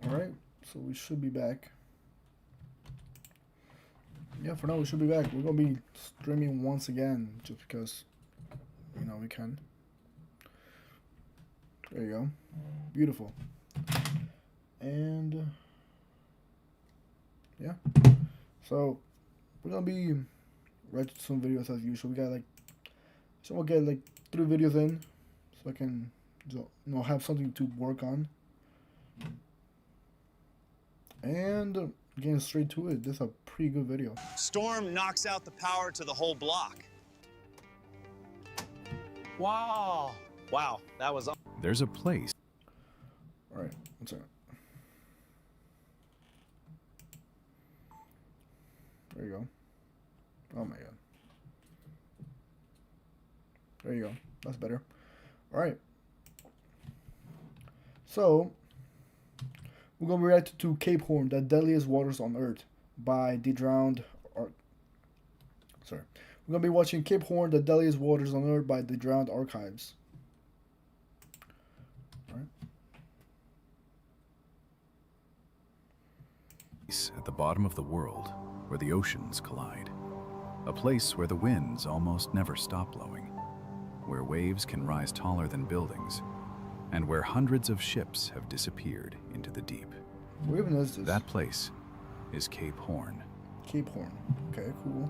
Alright, so we should be back. Yeah, for now we should be back. We're gonna be streaming once again, just because, we can. There you go. Beautiful. And, yeah. So, we're gonna be writing some videos as usual. We got so we'll get 3 videos in, so I can, have something to work on. And getting straight to it, this is a pretty good video. Storm knocks out the power to the whole block. Wow. Wow, that was... There's a place. Alright, one second. There you go. Oh my god. There you go. That's better. Alright. So, we're going to react to Cape Horn, the deadliest waters on Earth, by the drowned... Sorry. We're going to be watching Cape Horn, the deadliest waters on Earth by the Drowned Archives. Alright. At the bottom of the world, where the oceans collide. A place where the winds almost never stop blowing. Where waves can rise taller than buildings. And where hundreds of ships have disappeared into the deep. Where even is this? That place is Cape Horn. Cape Horn. Okay, cool.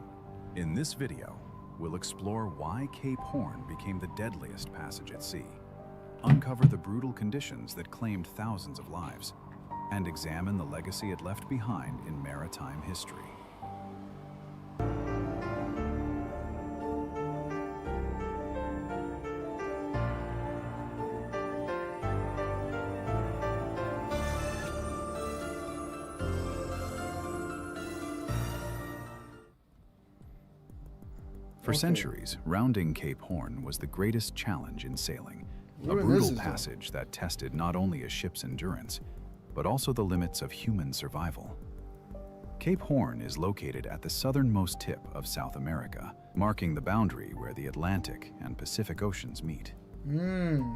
In this video, we'll explore why Cape Horn became the deadliest passage at sea, uncover the brutal conditions that claimed thousands of lives, and examine the legacy it left behind in maritime history. For centuries, rounding Cape Horn was the greatest challenge in sailing, a brutal passage that tested not only a ship's endurance, but also the limits of human survival. Cape Horn is located at the southernmost tip of South America, marking the boundary where the Atlantic and Pacific Oceans meet.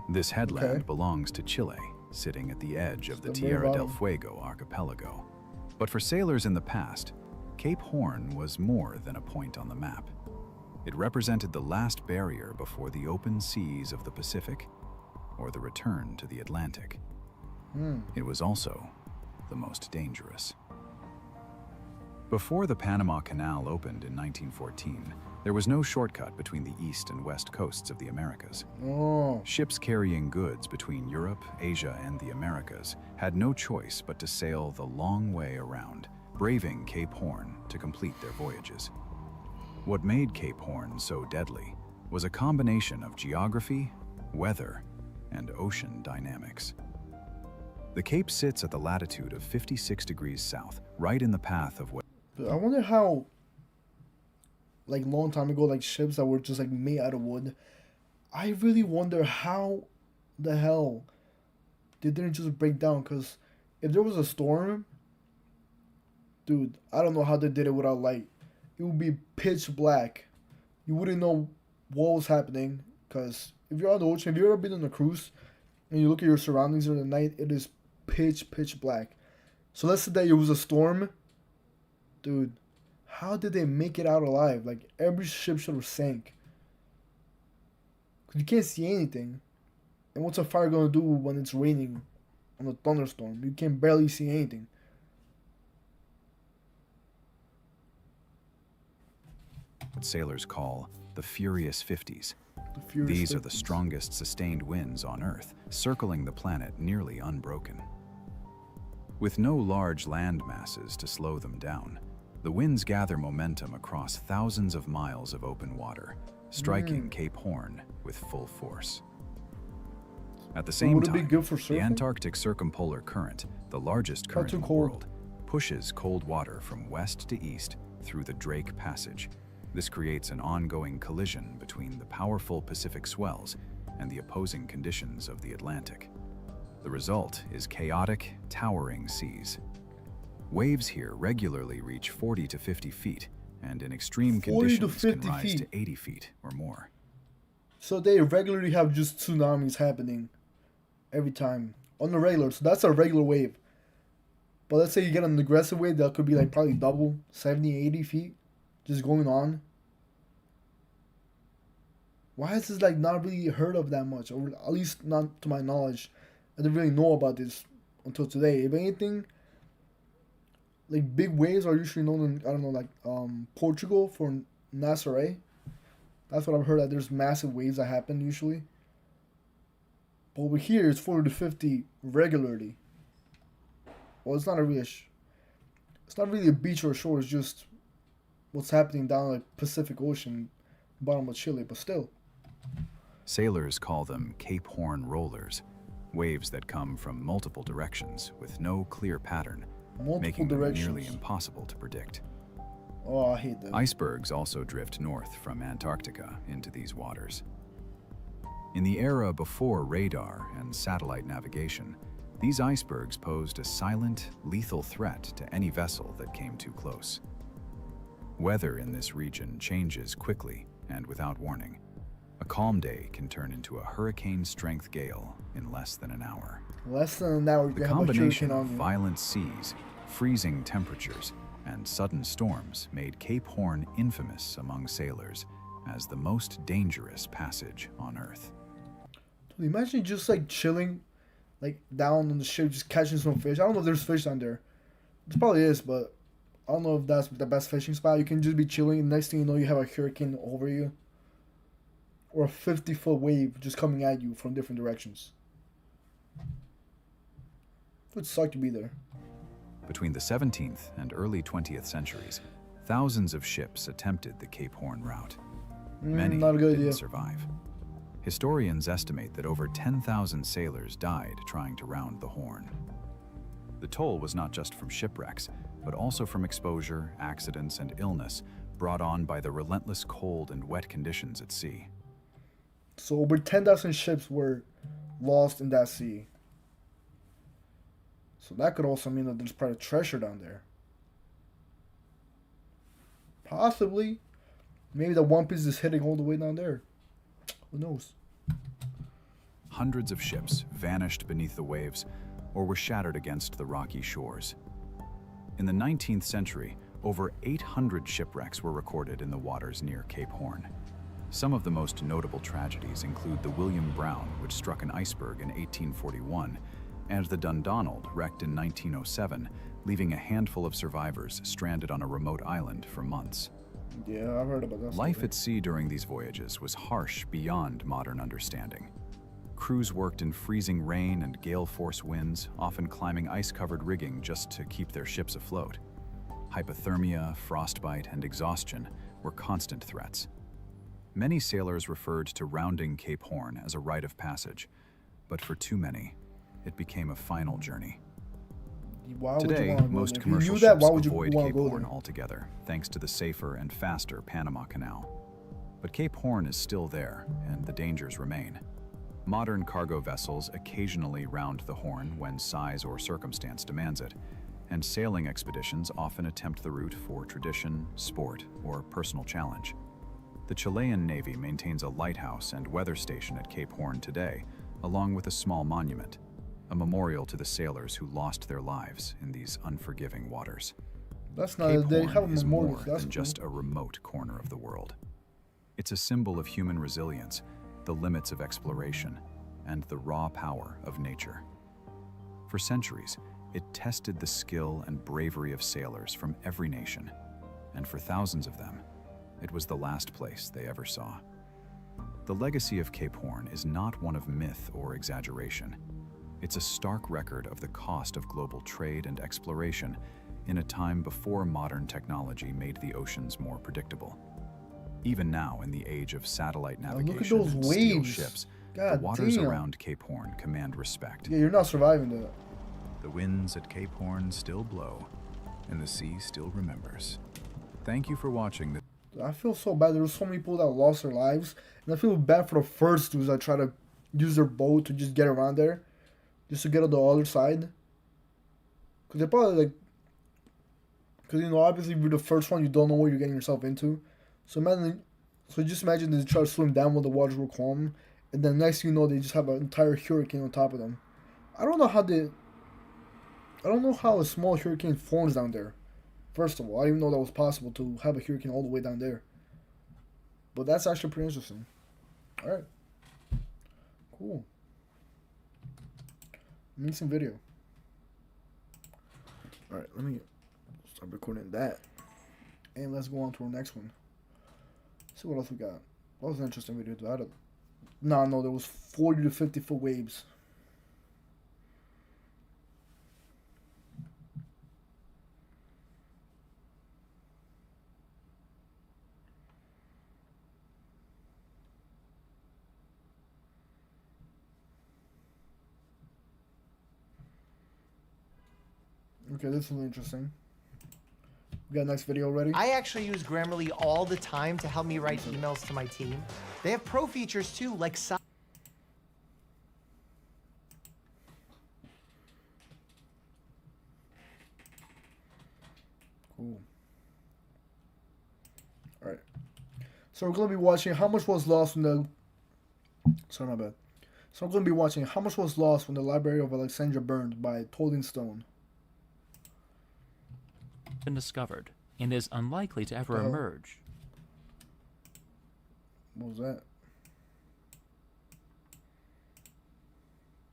This headland belongs to Chile, sitting at the edge of the Tierra del Fuego archipelago. But for sailors in the past, Cape Horn was more than a point on the map. It represented the last barrier before the open seas of the Pacific or the return to the Atlantic. It was also the most dangerous. Before the Panama Canal opened in 1914, there was no shortcut between the east and west coasts of the Americas. Ships carrying goods between Europe, Asia, and the Americas had no choice but to sail the long way around, braving Cape Horn to complete their voyages. What made Cape Horn so deadly was a combination of geography, weather, and ocean dynamics. The Cape sits at the latitude of 56 degrees south, right in the path of what... I wonder how, long time ago, ships that were just, made out of wood, I really wonder how the hell they didn't just break down, because if there was a storm, dude, I don't know how they did it without light. It would be pitch black. You wouldn't know what was happening, because if you're on the ocean, have you ever been on a cruise and you look at your surroundings during the night, it is pitch black. So let's say that it was a storm. Dude, how did they make it out alive? Every ship should have sank. Because you can't see anything. And what's a fire going to do when it's raining on a thunderstorm? You can barely see anything. What sailors call the Furious 50s. These These are the strongest sustained winds on Earth, circling the planet nearly unbroken. With no large land masses to slow them down, the winds gather momentum across thousands of miles of open water, striking Cape Horn with full force. At the same time, the Antarctic Circumpolar Current, the largest current in the world, pushes cold water from west to east through the Drake Passage. This creates an ongoing collision between the powerful Pacific swells and the opposing conditions of the Atlantic. The result is chaotic, towering seas. Waves here regularly reach 40 to 50 feet, and in extreme conditions can rise to 80 feet or more. So they regularly have just tsunamis happening every time on the regular. So that's a regular wave. But let's say you get an aggressive wave that could be like probably double, 70, 80 feet, just going on. Why is this like not really heard of that much, or at least not to my knowledge? I didn't really know about this until today. If anything, like big waves are usually known in, I don't know, like Portugal for Nasser. That's what I've heard, that there's massive waves that happen usually. But over here it's 40 to 50 regularly. Well, it's not a real it's not really a beach or a shore, it's just what's happening down like Pacific Ocean, bottom of Chile, but still. Sailors call them Cape Horn rollers, waves that come from multiple directions with no clear pattern, making them nearly impossible to predict. Oh, I hate that. Icebergs also drift north from Antarctica into these waters. In the era before radar and satellite navigation, these icebergs posed a silent, lethal threat to any vessel that came too close. Weather in this region changes quickly and without warning. A calm day can turn into a hurricane-strength gale in less than an hour. Less than an hour, The combination of violent seas, freezing temperatures, and sudden storms made Cape Horn infamous among sailors as the most dangerous passage on Earth. Imagine just like chilling, like down on the ship, just catching some fish. I don't know if there's fish down there. There probably is, but I don't know if that's the best fishing spot. You can just be chilling, and next thing you know, you have a hurricane over you. Or a 50-foot wave just coming at you from different directions. It would suck to be there. Between the 17th and early 20th centuries, thousands of ships attempted the Cape Horn route. Many didn't survive. Historians estimate that over 10,000 sailors died trying to round the Horn. The toll was not just from shipwrecks, but also from exposure, accidents, and illness brought on by the relentless cold and wet conditions at sea. So over 10,000 ships were lost in that sea. So that could also mean that there's probably treasure down there. Possibly. Maybe the One Piece is heading all the way down there. Who knows? Hundreds of ships vanished beneath the waves or were shattered against the rocky shores. In the 19th century, over 800 shipwrecks were recorded in the waters near Cape Horn. Some of the most notable tragedies include the William Brown, which struck an iceberg in 1841, and the Dundonald, wrecked in 1907, leaving a handful of survivors stranded on a remote island for months. Yeah, I've heard about that. Life at sea during these voyages was harsh beyond modern understanding. Crews worked in freezing rain and gale-force winds, often climbing ice-covered rigging just to keep their ships afloat. Hypothermia, frostbite, and exhaustion were constant threats. Many sailors referred to rounding Cape Horn as a rite of passage, but for too many, it became a final journey. Today, most commercial ships avoid Cape Horn altogether, thanks to the safer and faster Panama Canal. But Cape Horn is still there, and the dangers remain. Modern cargo vessels occasionally round the Horn when size or circumstance demands it, and sailing expeditions often attempt the route for tradition, sport, or personal challenge. The Chilean Navy maintains a lighthouse and weather station at Cape Horn today, along with a small monument, a memorial to the sailors who lost their lives in these unforgiving waters. That's not Cape they Horn have a is memorial. more That's than just a remote corner of the world. It's a symbol of human resilience, the limits of exploration, and the raw power of nature. For centuries, it tested the skill and bravery of sailors from every nation, and for thousands of them, it was the last place they ever saw. The legacy of Cape Horn is not one of myth or exaggeration. It's a stark record of the cost of global trade and exploration in a time before modern technology made the oceans more predictable. Even now, in the age of satellite navigation and steel ships, the waters around Cape Horn command respect. Yeah, you're not surviving that. The winds at Cape Horn still blow, and the sea still remembers. Thank you for watching. I feel so bad. There were so many people that lost their lives, and I feel bad for the first dudes that try to use their boat to just get around there, just to get on the other side. Cause they probably cause obviously if you're the first one, you don't know what you're getting yourself into. So just imagine they try to swim down when the waters were calm, and then next thing you know, they just have an entire hurricane on top of them. I don't know how I don't know how a small hurricane forms down there. First of all, I didn't even know that was possible to have a hurricane all the way down there. But that's actually pretty interesting. Alright. Cool. Amazing video. Alright, let me start recording that. And let's go on to our next one. See what else we got. That was an interesting video. No, there was 40 to 50 foot waves. Okay, this is interesting. We got next video ready? I actually use Grammarly all the time to help me write emails to my team. They have pro features too, like Cool. Alright. So we're going to be watching How Much Was Lost when the... Sorry, my bad. So we're going to be watching How Much Was Lost when the Library of Alexandria Burned by Tolding Stone. Been discovered and is unlikely to ever emerge. What was that?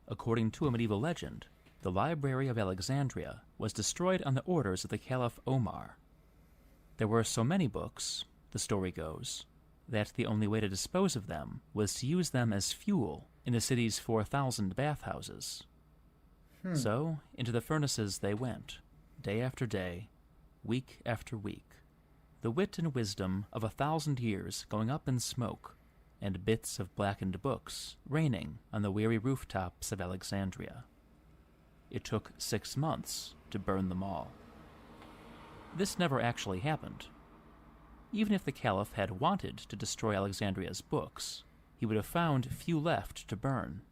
According to a medieval legend, the Library of Alexandria was destroyed on the orders of the Caliph Omar. There were so many books, the story goes, that the only way to dispose of them was to use them as fuel in the city's 4,000 bathhouses. So, into the furnaces they went, day after day, week after week, the wit and wisdom of 1,000 years going up in smoke, and bits of blackened books raining on the weary rooftops of Alexandria. It took 6 months to burn them all. This never actually happened. Even if the Caliph had wanted to destroy Alexandria's books, he would have found few left to burn.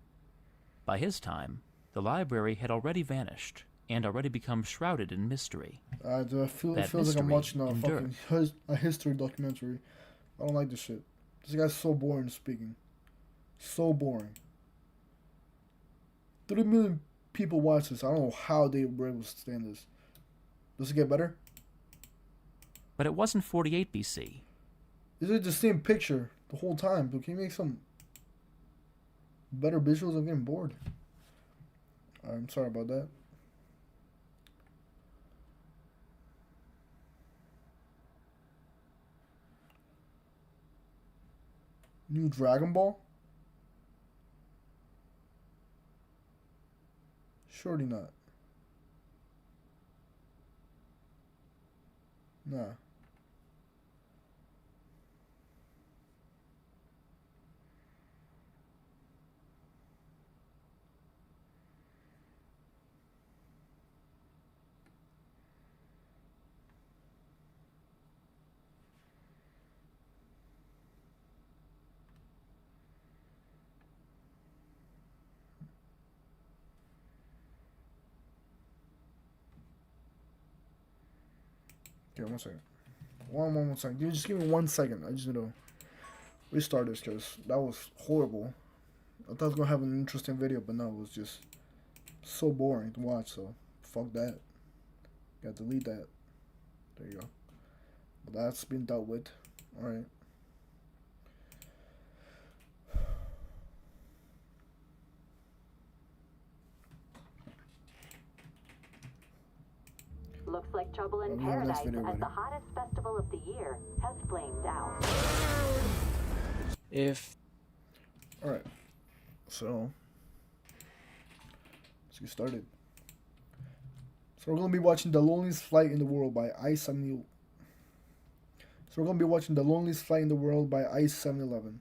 By his time, the library had already vanished, and already become shrouded in mystery. It feels like I'm watching a history documentary. I don't like this shit. This guy's so boring speaking. So boring. 3 million people watch this. I don't know how they were able to stand this. Does it get better? But it wasn't 48 BC. Is it the same picture the whole time? But can you make some better visuals? I'm getting bored. I'm sorry about that. New Dragon Ball? Surely not. Nah. Okay, 1 second. One second. You just give me 1 second. I just need to restart this because that was horrible. I thought I was going to have an interesting video, but no, it was just so boring to watch, so fuck that. Gotta delete that. There you go. But that's been dealt with. Alright. Looks like trouble in We have a paradise next video as ready. the hottest festival of the year has flamed out. Alright. So let's get started. So we're gonna be watching The Loneliest Flight in the World by I-70. So we're gonna be watching The Loneliest Flight in the World by I-711.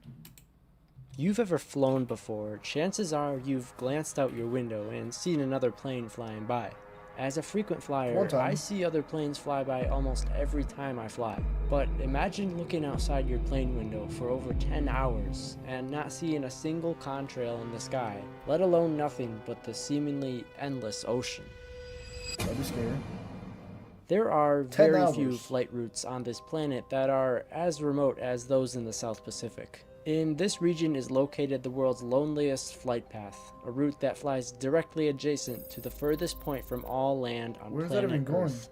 You've ever flown before, chances are you've glanced out your window and seen another plane flying by. As a frequent flyer, One time. I see other planes fly by almost every time I fly. But imagine looking outside your plane window for over 10 hours and not seeing a single contrail in the sky, let alone nothing but the seemingly endless ocean. That'd be scary. There are 10 very few hours. flight routes on this planet that are as remote as those in the South Pacific. In this region is located the world's loneliest flight path, a route that flies directly adjacent to the furthest point from all land on Where's that even planet going? Earth.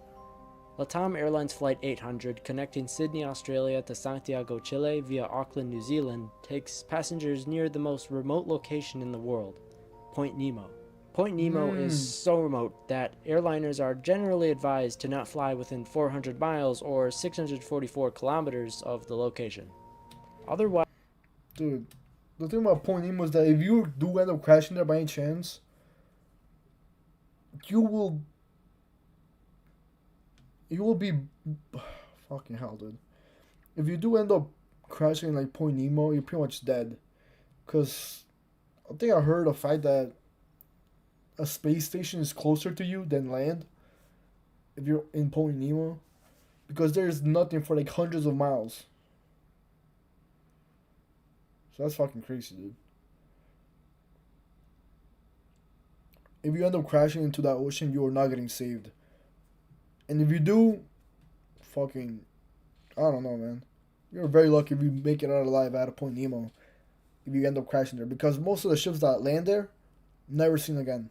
LATAM Airlines Flight 800, connecting Sydney, Australia to Santiago, Chile via Auckland, New Zealand, takes passengers near the most remote location in the world, Point Nemo. Point Nemo is so remote that airliners are generally advised to not fly within 400 miles or 644 kilometers of the location. Otherwise, Dude, the thing about Point Nemo is that if you do end up crashing there by any chance, you will be fucking hell, dude. If you do end up crashing like Point Nemo, you're pretty much dead. Cause I think I heard the fact that a space station is closer to you than land if you're in Point Nemo, because there's nothing for like hundreds of miles. So that's fucking crazy, dude. If you end up crashing into that ocean, you are not getting saved. And if you do, fucking, I don't know, man. You're very lucky if you make it out alive out of Point Nemo. If you end up crashing there, because most of the ships that land there, never seen again.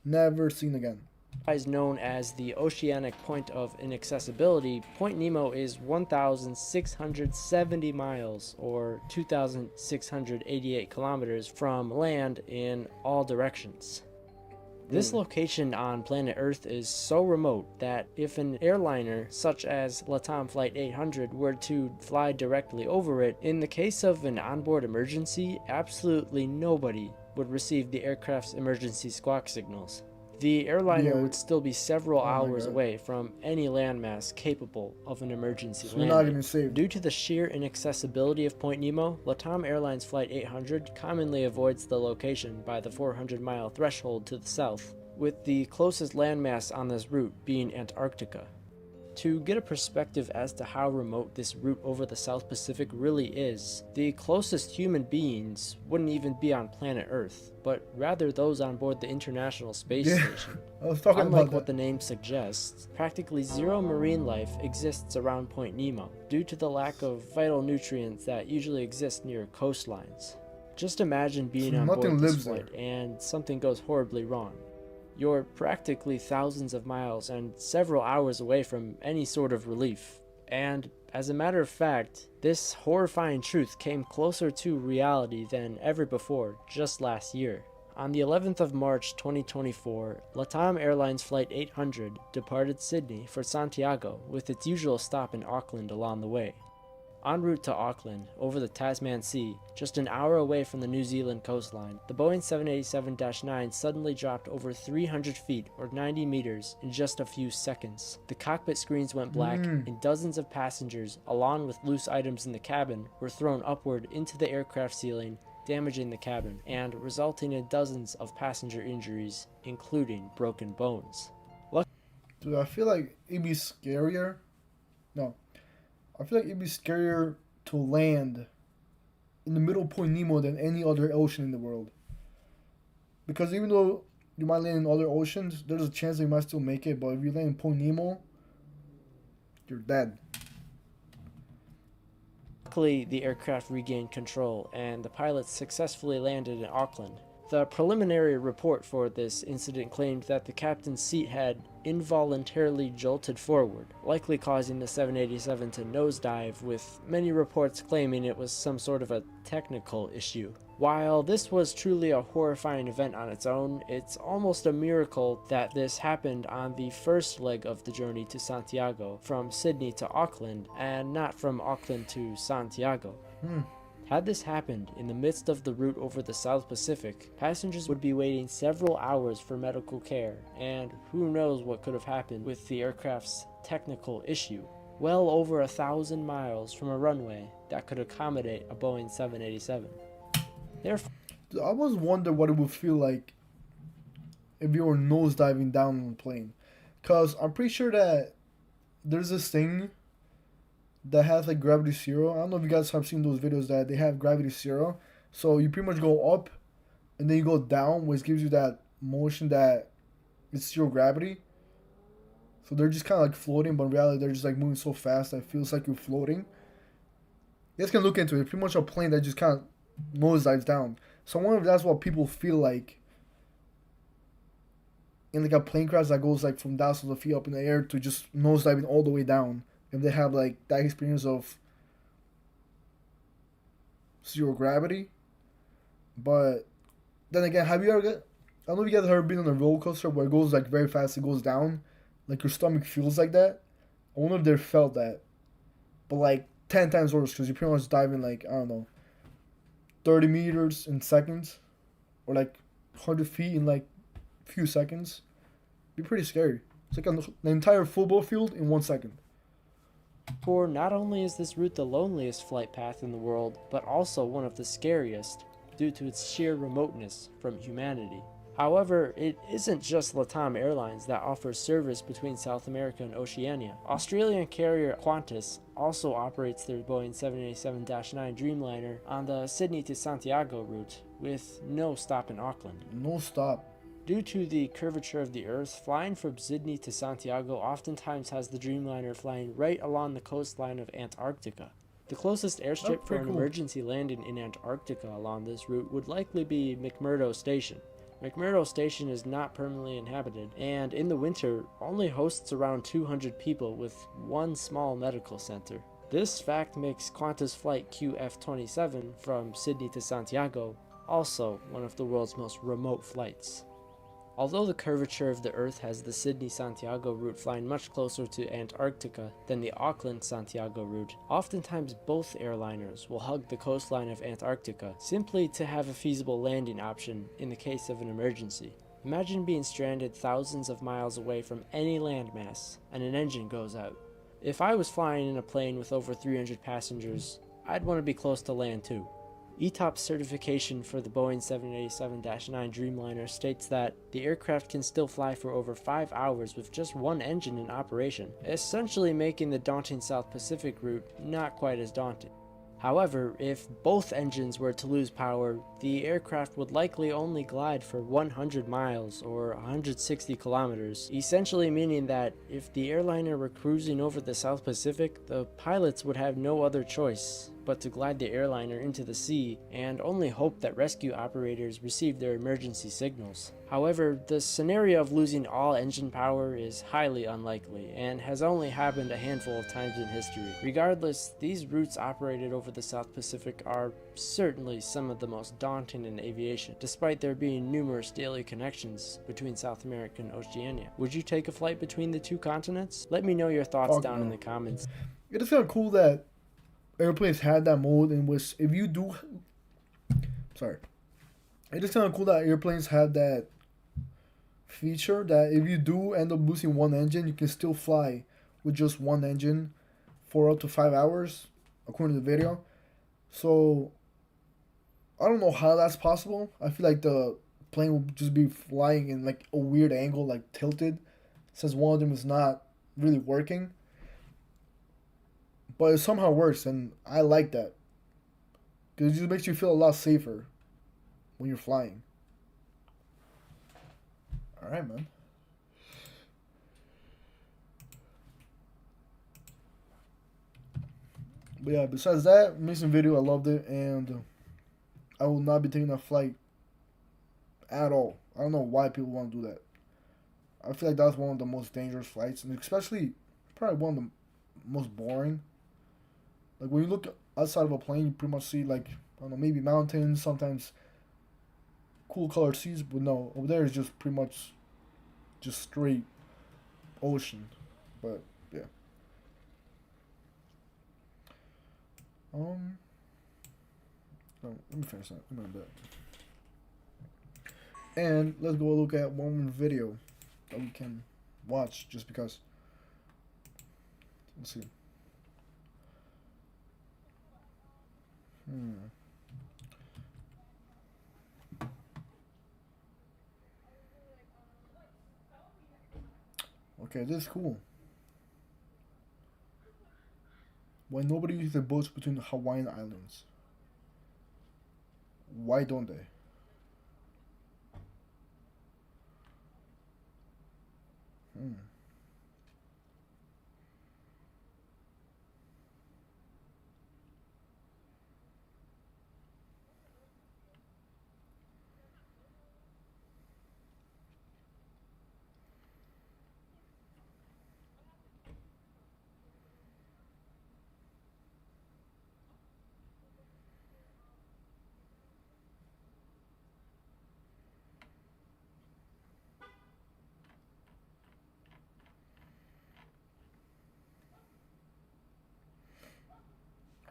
Never seen again. known as the Oceanic Point of Inaccessibility, Point Nemo is 1,670 miles or 2,688 kilometers from land in all directions. This location on planet Earth is so remote that if an airliner such as LATAM Flight 800 were to fly directly over it, in the case of an onboard emergency, absolutely nobody would receive the aircraft's emergency squawk signals. The airliner would still be several hours away from any landmass capable of an emergency So you're not landing. getting saved. Due to the sheer inaccessibility of Point Nemo, LATAM Airlines Flight 800 commonly avoids the location by the 400-mile threshold to the south, with the closest landmass on this route being Antarctica. To get a perspective as to how remote this route over the South Pacific really is, the closest human beings wouldn't even be on planet Earth, but rather those on board the International Space Station. I was talking Unlike about what that. the name suggests, practically zero marine life exists around Point Nemo due to the lack of vital nutrients that usually exist near coastlines. Just imagine being So on nothing board this lives there. flight and something goes horribly wrong. You're practically thousands of miles and several hours away from any sort of relief. And as a matter of fact, this horrifying truth came closer to reality than ever before just last year. On the 11th of March 2024, LATAM Airlines Flight 800 departed Sydney for Santiago with its usual stop in Auckland along the way. En route to Auckland, over the Tasman Sea, just an hour away from the New Zealand coastline, the Boeing 787-9 suddenly dropped over 300 feet or 90 meters in just a few seconds. The cockpit screens went black, and dozens of passengers, along with loose items in the cabin, were thrown upward into the aircraft ceiling, damaging the cabin, and resulting in dozens of passenger injuries, including broken bones. Dude, I feel like it'd be scarier. No. I feel like it'd be scarier to land in the middle of Point Nemo than any other ocean in the world. Because even though you might land in other oceans, there's a chance that you might still make it. But if you land in Point Nemo, you're dead. Luckily, the aircraft regained control, and the pilots successfully landed in Auckland. The preliminary report for this incident claimed that the captain's seat had involuntarily jolted forward, likely causing the 787 to nosedive, with many reports claiming it was some sort of a technical issue. While this was truly a horrifying event on its own, it's almost a miracle that this happened on the first leg of the journey to Santiago, from Sydney to Auckland, and not from Auckland to Santiago. Had this happened in the midst of the route over the South Pacific, passengers would be waiting several hours for medical care, and who knows what could have happened with the aircraft's technical issue. Well over 1,000 miles from a runway that could accommodate a Boeing 787. Therefore, Dude, I always wonder what it would feel like if you were nosediving down on a plane. Because I'm pretty sure that there's this thing that has like gravity zero. I don't know if you guys have seen those videos that they have gravity zero. So you pretty much go up and then you go down, which gives you that motion that it's zero gravity. So they're just kind of like floating, but in reality they're just like moving so fast that it feels like you're floating. You guys can look into it. It's pretty much a plane that just kind of nosedives down. So I wonder if that's what people feel like in like a plane crash that goes like from thousands of feet up in the air to just nosediving all the way down. If they have like that experience of zero gravity. But then again, have you ever get? I don't know if you guys have ever been on a roller coaster where it goes like very fast, it goes down, like your stomach feels like that. I wonder if they felt that, but like 10 times worse because you're pretty much diving like I don't know, 30 meters in seconds, or like 100 feet in like a few seconds. Be pretty scary. It's like an entire football field in 1 second. For not only is this route the loneliest flight path in the world, but also one of the scariest due to its sheer remoteness from humanity. However, it isn't just LATAM Airlines that offers service between South America and Oceania. Australian carrier Qantas also operates their Boeing 787-9 Dreamliner on the Sydney to Santiago route with no stop in Auckland. No stop. Due to the curvature of the Earth, flying from Sydney to Santiago oftentimes has the Dreamliner flying right along the coastline of Antarctica. The closest airstrip for an emergency landing in Antarctica along this route would likely be McMurdo Station. McMurdo Station is not permanently inhabited, and in the winter only hosts around 200 people with one small medical center. This fact makes Qantas flight QF27 from Sydney to Santiago also one of the world's most remote flights. Although the curvature of the Earth has the Sydney-Santiago route flying much closer to Antarctica than the Auckland-Santiago route, oftentimes both airliners will hug the coastline of Antarctica simply to have a feasible landing option in the case of an emergency. Imagine being stranded thousands of miles away from any landmass and an engine goes out. If I was flying in a plane with over 300 passengers, I'd want to be close to land too. ETOPS certification for the Boeing 787-9 Dreamliner states that the aircraft can still fly for over 5 hours with just one engine in operation, essentially making the daunting South Pacific route not quite as daunting. However, if both engines were to lose power, the aircraft would likely only glide for 100 miles or 160 kilometers, essentially meaning that if the airliner were cruising over the South Pacific, the pilots would have no other choice but to glide the airliner into the sea and only hope that rescue operators receive their emergency signals. However, the scenario of losing all engine power is highly unlikely and has only happened a handful of times in history. Regardless, these routes operated over the South Pacific are certainly some of the most daunting in aviation, despite there being numerous daily connections between South America and Oceania. Would you take a flight between the two continents? Let me know your thoughts down in the comments. It is kind of cool that airplanes had that mode in which if you do, sorry, it is kind of cool that airplanes have that feature that if you do end up losing one engine, you can still fly with just one engine for up to 5 hours, according to the video. So I don't know how that's possible. I feel like the plane will just be flying in like a weird angle, like tilted, since one of them is not really working. But it somehow works, and I like that. Because it just makes you feel a lot safer when you're flying. Alright, man. But yeah, besides that, amazing video. I loved it, and I will not be taking that flight at all. I don't know why people want to do that. I feel like that's one of the most dangerous flights, and especially probably one of the most boring. Like when you look outside of a plane, you pretty much see like, I don't know, maybe mountains, sometimes cool colored seas, but no, over there is just pretty much just straight ocean. But yeah. No, let me finish that. Let me do that. And let's go look at one more video that we can watch just because. Let's see. Okay, this is cool. Why nobody uses the boats between the Hawaiian Islands? Why don't they?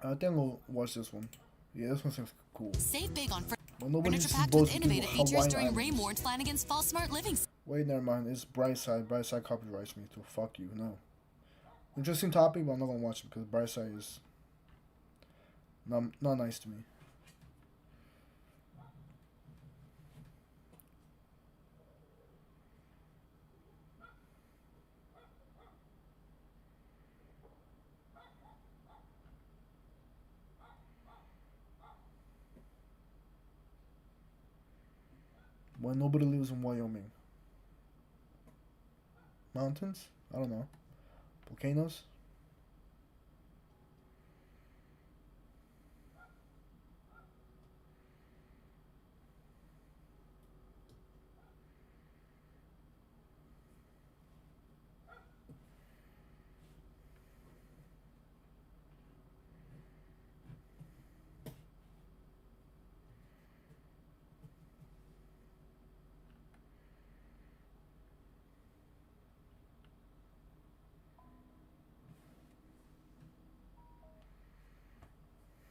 I think I'll watch this one. Yeah, this one seems cool. Save big on But nobody's furniture packed supposed with to do innovative features Hawaiian during Islands. Raymore and Flanagan's Fall Smart Living. Wait, never mind. It's Brightside. Brightside copyrights me, so fuck you. No. Interesting topic, but I'm not gonna watch it because Brightside is not nice to me. Why nobody lives in Wyoming? Mountains? I don't know. Volcanoes?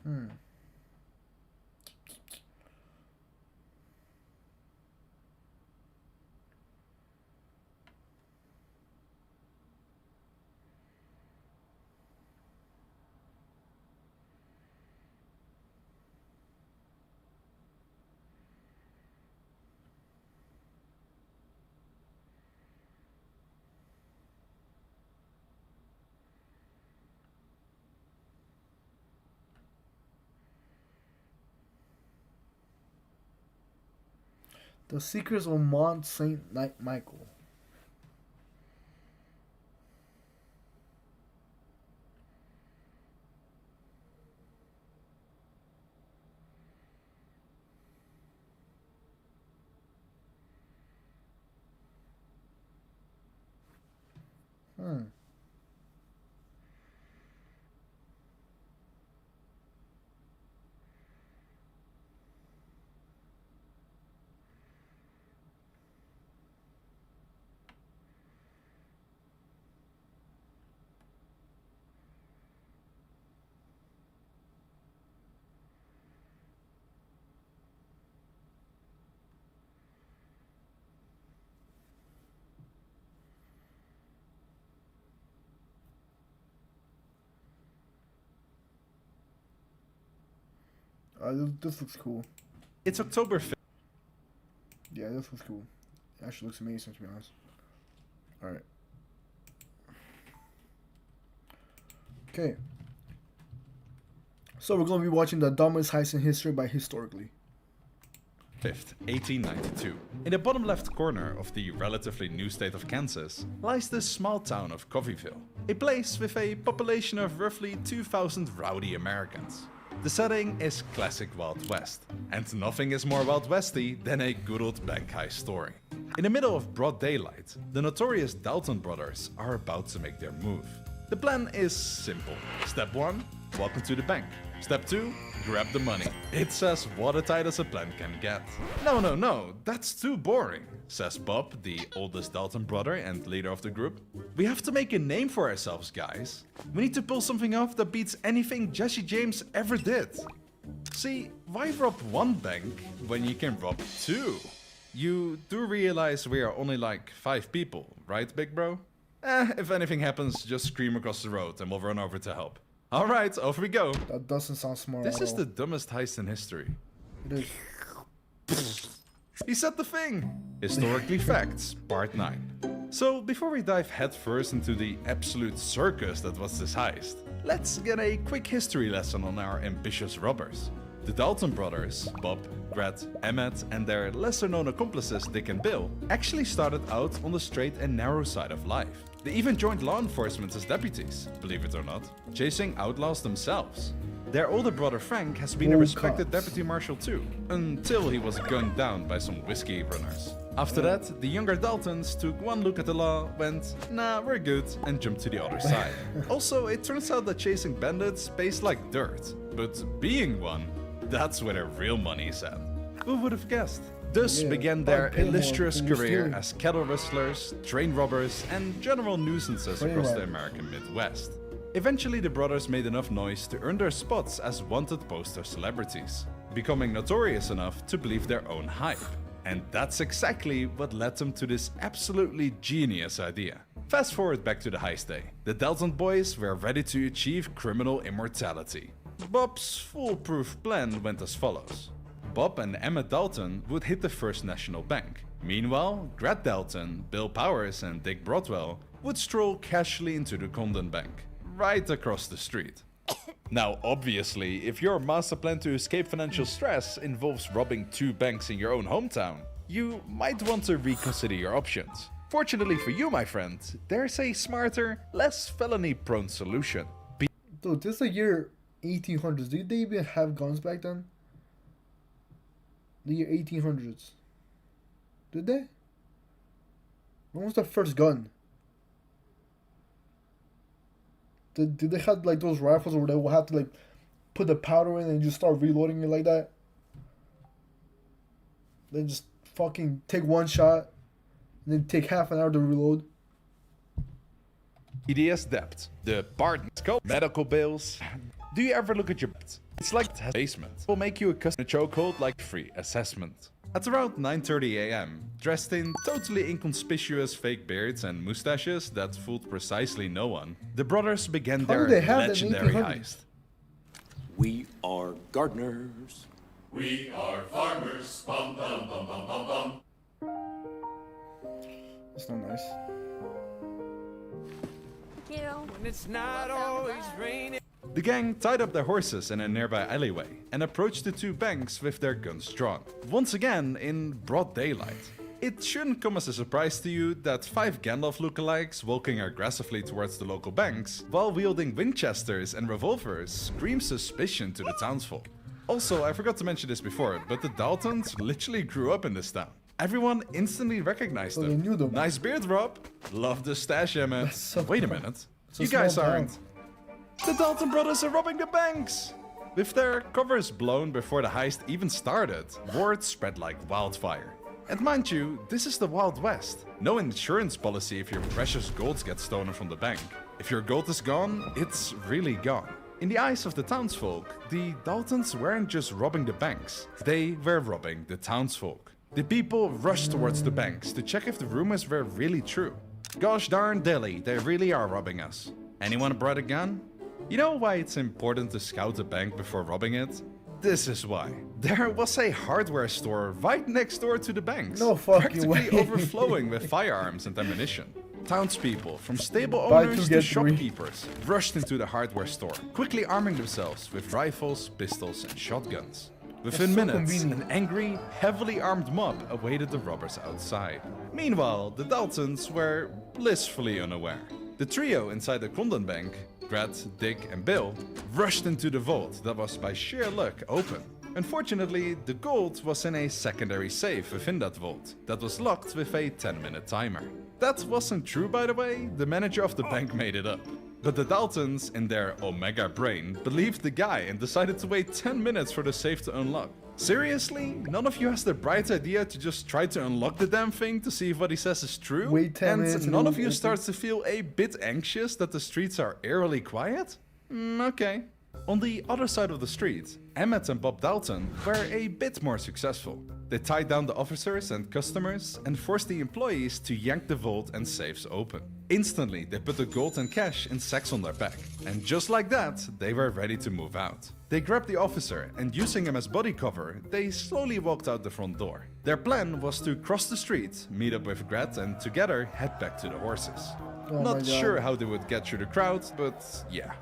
Hmm. The Secrets of Mont Saint Michael. Hmm. This looks cool. It's October 5th. Yeah, this looks cool. It actually looks amazing, to be honest. Alright. Okay. So we're going to be watching The Dumbest Heist in History by Historically. 5th, 1892. In the bottom left corner of the relatively new state of Kansas lies the small town of Coffeyville, a place with a population of roughly 2,000 rowdy Americans. The setting is classic Wild West, and nothing is more Wild Westy than a good old bank heist story. In the middle of broad daylight, the notorious Dalton brothers are about to make their move. The plan is simple. Step 1, walk into the bank. Step 2, grab the money. It's as watertight as a plan can get. No, that's too boring, says Bob, the oldest Dalton brother and leader of the group. We have to make a name for ourselves, guys. We need to pull something off that beats anything Jesse James ever did. See, why rob one bank when you can rob two? You do realize we are only like 5 people, right, big bro? If anything happens, just scream across the road and we'll run over to help. Alright, off we go. That doesn't sound smart This at is all. the dumbest heist in history. It is. He said the thing! Historically Facts, Part 9. So, before we dive headfirst into the absolute circus that was this heist, let's get a quick history lesson on our ambitious robbers. The Dalton brothers, Bob, Brett, Emmett, and their lesser-known accomplices Dick and Bill, actually started out on the straight and narrow side of life. They even joined law enforcement as deputies, believe it or not, chasing outlaws themselves. Their older brother Frank has been a respected deputy marshal too, until he was gunned down by some whiskey runners. After that, the younger Daltons took one look at the law, went, nah, we're good, and jumped to the other side. Also, it turns out that chasing bandits pays like dirt, but being one, that's where their real money is at. Who would have guessed? Thus began their illustrious career as cattle rustlers, train robbers, and general nuisances across the American Midwest. Eventually, the brothers made enough noise to earn their spots as wanted poster celebrities, becoming notorious enough to believe their own hype. And that's exactly what led them to this absolutely genius idea. Fast forward back to the heist day. The Dalton boys were ready to achieve criminal immortality. Bob's foolproof plan went as follows. Bob and Emma Dalton would hit the First National Bank. Meanwhile, Grant Dalton, Bill Powers and Dick Broadwell would stroll casually into the Condon Bank, right across the street. Now obviously, if your master plan to escape financial stress involves robbing 2 banks in your own hometown, you might want to reconsider your options. Fortunately for you, my friend, there's a smarter, less felony-prone solution. Dude, this is the year 1800s. Did they even have guns back then? The year 1800s. Did they? When was the first gun? Did they have like those rifles where they will have to like put the powder in and just start reloading it like that? Then just fucking take one shot and then take half an hour to reload. EDS debt, the Barton scope, medical bills. Do you ever look at your debt? It's like the basement. Will make you a custom chokehold like free assessment. At around 9:30 AM, dressed in totally inconspicuous fake beards and mustaches that fooled precisely no one, the brothers began How their did they have that legendary 1800s? heist. We are gardeners. We are farmers. Bum bum bum bum bum bum. That's not nice. When it's not always raining. The gang tied up their horses in a nearby alleyway and approached the 2 banks with their guns drawn, once again in broad daylight. It shouldn't come as a surprise to you that 5 Gandalf lookalikes walking aggressively towards the local banks while wielding Winchesters and revolvers scream suspicion to the townsfolk. Also, I forgot to mention this before, but the Daltons literally grew up in this town. Everyone instantly recognized So them. they knew them. Nice beard, Rob. Love the stash, Emmett. That's so Wait a cool. minute. It's a You guys small town. aren't. The Dalton brothers are robbing the banks! With their covers blown before the heist even started, word spread like wildfire. And mind you, this is the Wild West. No insurance policy if your precious gold gets stolen from the bank. If your gold is gone, it's really gone. In the eyes of the townsfolk, the Daltons weren't just robbing the banks, they were robbing the townsfolk. The people rushed towards the banks to check if the rumors were really true. Gosh darn dilly, they really are robbing us. Anyone brought a gun? You know why it's important to scout a bank before robbing it? This is why. There was a hardware store right next door to the banks. No fucking practically way. overflowing with firearms and ammunition. Townspeople, from stable Buy owners two, to get three. shopkeepers, rushed into the hardware store, quickly arming themselves with rifles, pistols and shotguns. Within That's so minutes, convenient. an angry, heavily armed mob awaited the robbers outside. Meanwhile, the Daltons were blissfully unaware. The trio inside the Condon Bank, Brad, Dick and Bill, rushed into the vault that was by sheer luck open. Unfortunately, the gold was in a secondary safe within that vault that was locked with a 10-minute timer. That wasn't true, by the way, the manager of the bank made it up. But the Daltons, in their Omega brain, believed the guy and decided to wait 10 minutes for the safe to unlock. Seriously? None of you has the bright idea to just try to unlock the damn thing to see if what he says is true? Wait 10 minutes and and none it of will you open. starts to feel a bit anxious that the streets are eerily quiet? Okay. On the other side of the street, Emmett and Bob Dalton were a bit more successful. They tied down the officers and customers and forced the employees to yank the vault and safes open. Instantly, they put the gold and cash in sacks on their back. And just like that, they were ready to move out. They grabbed the officer and using him as body cover, they slowly walked out the front door. Their plan was to cross the street, meet up with Gret and together head back to the horses. Oh my Not God. sure how they would get through the crowd, but yeah.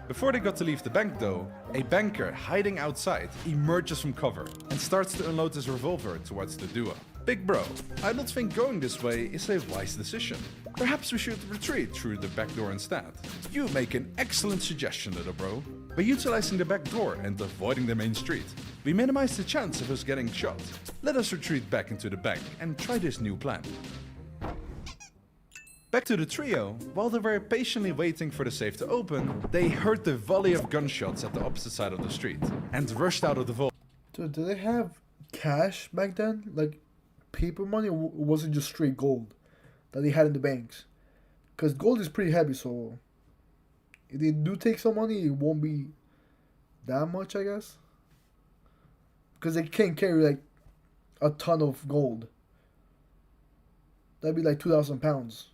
Before they got to leave the bank though, a banker hiding outside emerges from cover and starts to unload his revolver towards the duo. Big bro, I don't think going this way is a wise decision. Perhaps we should retreat through the back door instead. You make an excellent suggestion, little bro. By utilizing the back door and avoiding the main street, we minimize the chance of us getting shot. Let us retreat back into the bank and try this new plan. Back to the trio, while they were patiently waiting for the safe to open, they heard the volley of gunshots at the opposite side of the street and rushed out of the vault. Dude, did they have cash back then? Like paper money, or was it just straight gold that they had in the banks? Because gold is pretty heavy, so if they do take some money, it won't be that much, I guess. Because they can't carry like a ton of gold. That'd be like 2,000 pounds.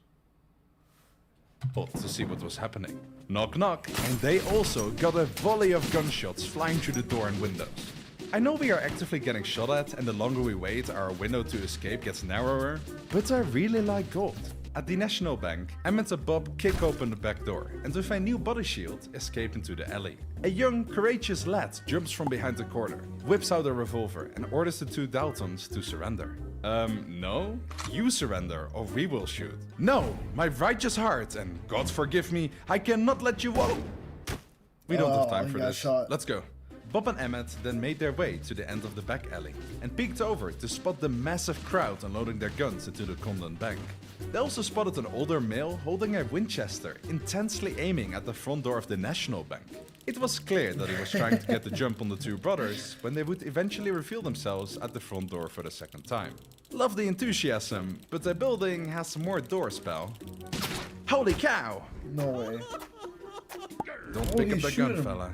To see what was happening. Knock knock, and they also got a volley of gunshots flying through the door and windows. I know we are actively getting shot at, and the longer we wait, our window to escape gets narrower, but I really like gold. At the National Bank, Emmett and Bob kick open the back door, and with a new body shield, escape into the alley. A young, courageous lad jumps from behind the corner, whips out a revolver, and orders the two Daltons to surrender. No? You surrender, or we will shoot. No, my righteous heart, and God forgive me, I cannot let you walk. We don't have time for this. Let's go. Bob and Emmett then made their way to the end of the back alley and peeked over to spot the massive crowd unloading their guns into the Condon Bank. They also spotted an older male holding a Winchester, intensely aiming at the front door of the National Bank. It was clear that he was trying to get the jump on the two brothers when they would eventually reveal themselves at the front door for the second time. Love the enthusiasm, but the building has some more doors, pal. Holy cow! No way. Don't pick up the gun, fella.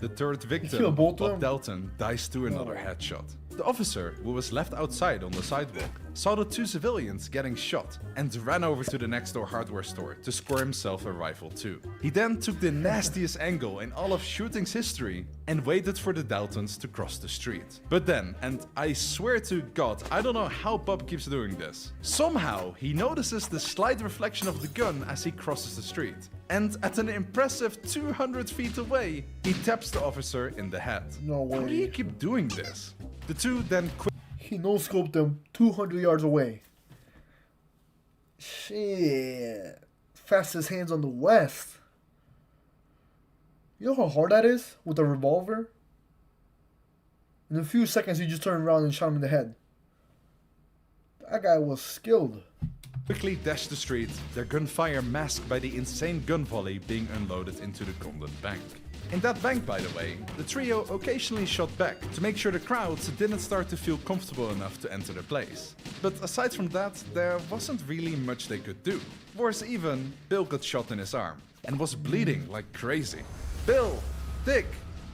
The third victim, Bob Dalton, dies to another headshot. The officer, who was left outside on the sidewalk, saw the two civilians getting shot and ran over to the next door hardware store to score himself a rifle too. He then took the nastiest angle in all of shooting's history and waited for the Daltons to cross the street. But then, and I swear to God, I don't know how Bob keeps doing this, somehow he notices the slight reflection of the gun as he crosses the street. And at an impressive 200 feet away, he taps the officer in the head. No way. How do you keep doing this? The two then quit. He no-scoped them 200 yards away. Shit. Fastest hands on the West. You know how hard that is with a revolver? In a few seconds, he just turned around and shot him in the head. That guy was skilled. Quickly dashed the street, their gunfire masked by the insane gun volley being unloaded into the Condon Bank. In that bank, by the way, the trio occasionally shot back to make sure the crowds didn't start to feel comfortable enough to enter the place. But aside from that, there wasn't really much they could do. Worse even, Bill got shot in his arm and was bleeding like crazy. Bill! Dick!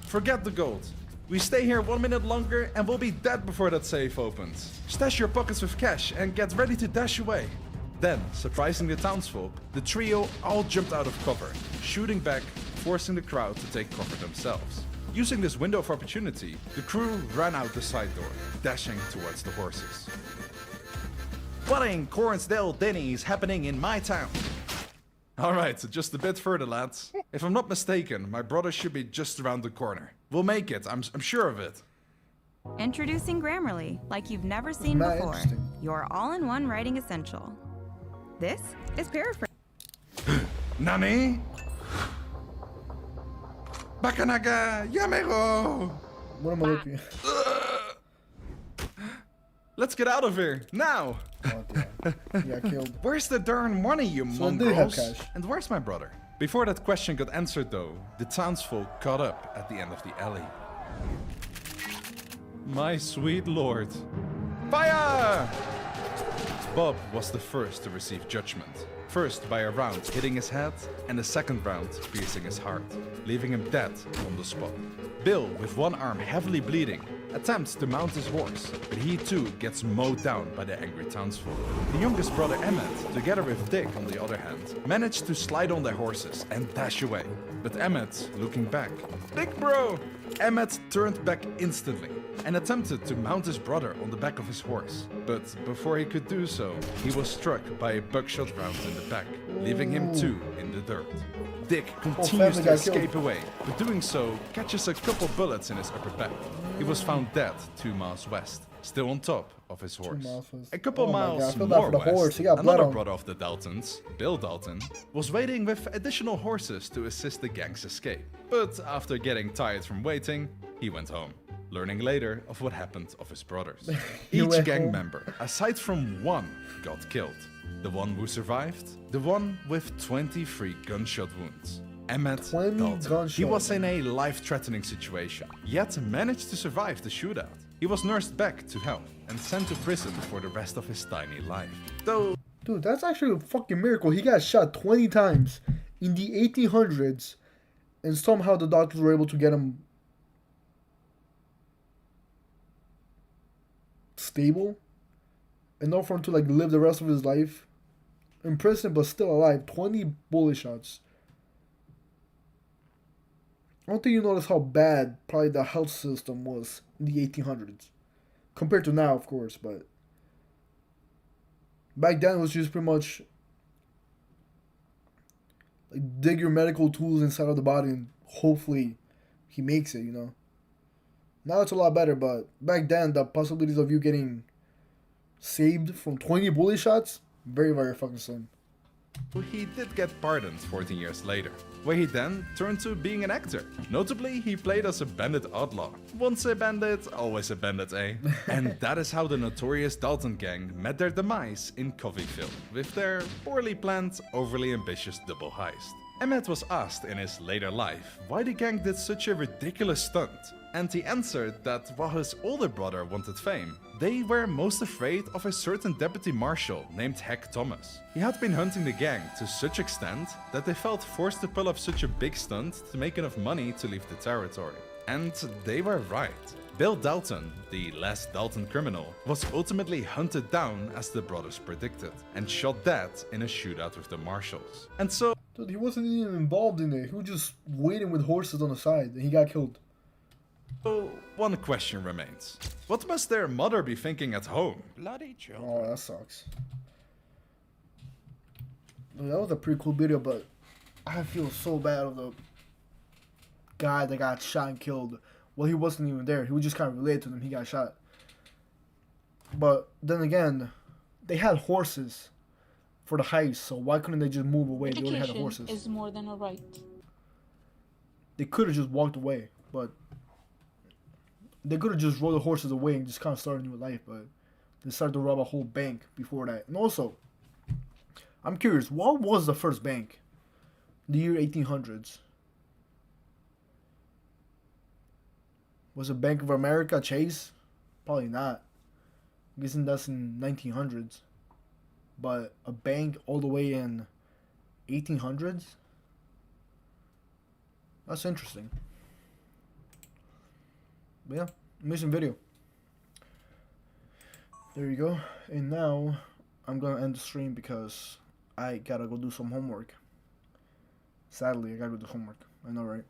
Forget the gold. We stay here 1 minute longer and we'll be dead before that safe opens. Stash your pockets with cash and get ready to dash away. Then, surprising the townsfolk, the trio all jumped out of cover, shooting back, forcing the crowd to take cover themselves. Using this window of opportunity, the crew ran out the side door, dashing towards the horses. What in Cornsdale Denny's happening in my town? Alright, just a bit further, lads. If I'm not mistaken, my brother should be just around the corner. We'll make it, I'm sure of it. Introducing Grammarly, like you've never seen before. Your all-in-one writing essential. This is paraphrase. Nani? Bakanaga Yamero! What am I looking at? Let's get out of here, now! Oh, yeah, killed. Where's the darn money, you mongrels? And where's my brother? Before that question got answered though, the townsfolk caught up at the end of the alley. My sweet lord. Fire! Bob was the first to receive judgment. First by a round hitting his head, and the second round piercing his heart, leaving him dead on the spot. Bill, with one arm heavily bleeding, attempts to mount his horse, but he too gets mowed down by the angry townsfolk. The youngest brother Emmett, together with Dick on the other hand, managed to slide on their horses and dash away. But Emmett, looking back, Dick bro! Emmett turned back instantly and attempted to mount his brother on the back of his horse. But before he could do so, he was struck by a buckshot round in the back, leaving him too in the dirt. Dick continues to escape away, but doing so catches a couple bullets in his upper back. He was found dead 2 miles west, still on top of his horse. A couple miles more west, another brother of the Daltons, Bill Dalton, was waiting with additional horses to assist the gang's escape. But after getting tired from waiting, he went home, learning later of what happened of his brothers. Each gang member, aside from one, got killed. The one who survived, the one with 23 gunshot wounds. Emmett Dalton. He was in a life-threatening situation, yet managed to survive the shootout. He was nursed back to health and sent to prison for the rest of his tiny life. Though, dude, that's actually a fucking miracle. He got shot 20 times in the 1800s, and somehow the doctors were able to get him stable enough for him to like live the rest of his life in prison, but still alive. 20 bullet shots. I don't think you notice how bad probably the health system was in the 1800s compared to now, of course, but back then it was just pretty much like dig your medical tools inside of the body and hopefully he makes it, you know. Now it's a lot better, but back then the possibilities of you getting saved from 20 bullet shots, very, very fucking slim. He did get pardoned 14 years later, where he then turned to being an actor. Notably, he played as a bandit outlaw. Once a bandit, always a bandit, eh? And that is how the notorious Dalton gang met their demise in Coffeyville, with their poorly planned, overly ambitious double heist. Emmett was asked in his later life why the gang did such a ridiculous stunt, and he answered that while his older brother wanted fame, they were most afraid of a certain deputy marshal named Heck Thomas. He had been hunting the gang to such extent that they felt forced to pull off such a big stunt to make enough money to leave the territory. And they were right. Bill Dalton, the last Dalton criminal, was ultimately hunted down as the brothers predicted, and shot dead in a shootout with the marshals. And so... Dude, he wasn't even involved in it. He was just waiting with horses on the side, and he got killed. So, one question remains. What must their mother be thinking at home? Bloody children. Oh, that sucks. Dude, that was a pretty cool video, but I feel so bad of the guy that got shot and killed. Well, he wasn't even there. He was just kind of related to them. He got shot. But then again, they had horses for the heist, so why couldn't they just move away? They only had the horses. Is more than a right. They could have just walked away, but they could have just rode the horses away and just kind of started a new life, but they started to rob a whole bank before that. And also, I'm curious, what was the first bank? The year 1800s. Was it Bank of America, Chase? Probably not. I'm guessing that's in 1900s. But a bank all the way in 1800s? That's interesting. But yeah, amazing video. There you go. And now I'm gonna end the stream because I gotta go do some homework. Sadly, I gotta go do homework. I know, right?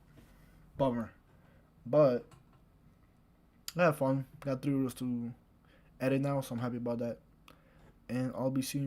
Bummer. But I had fun. Got 3 videos to edit now, so I'm happy about that. And I'll be seeing you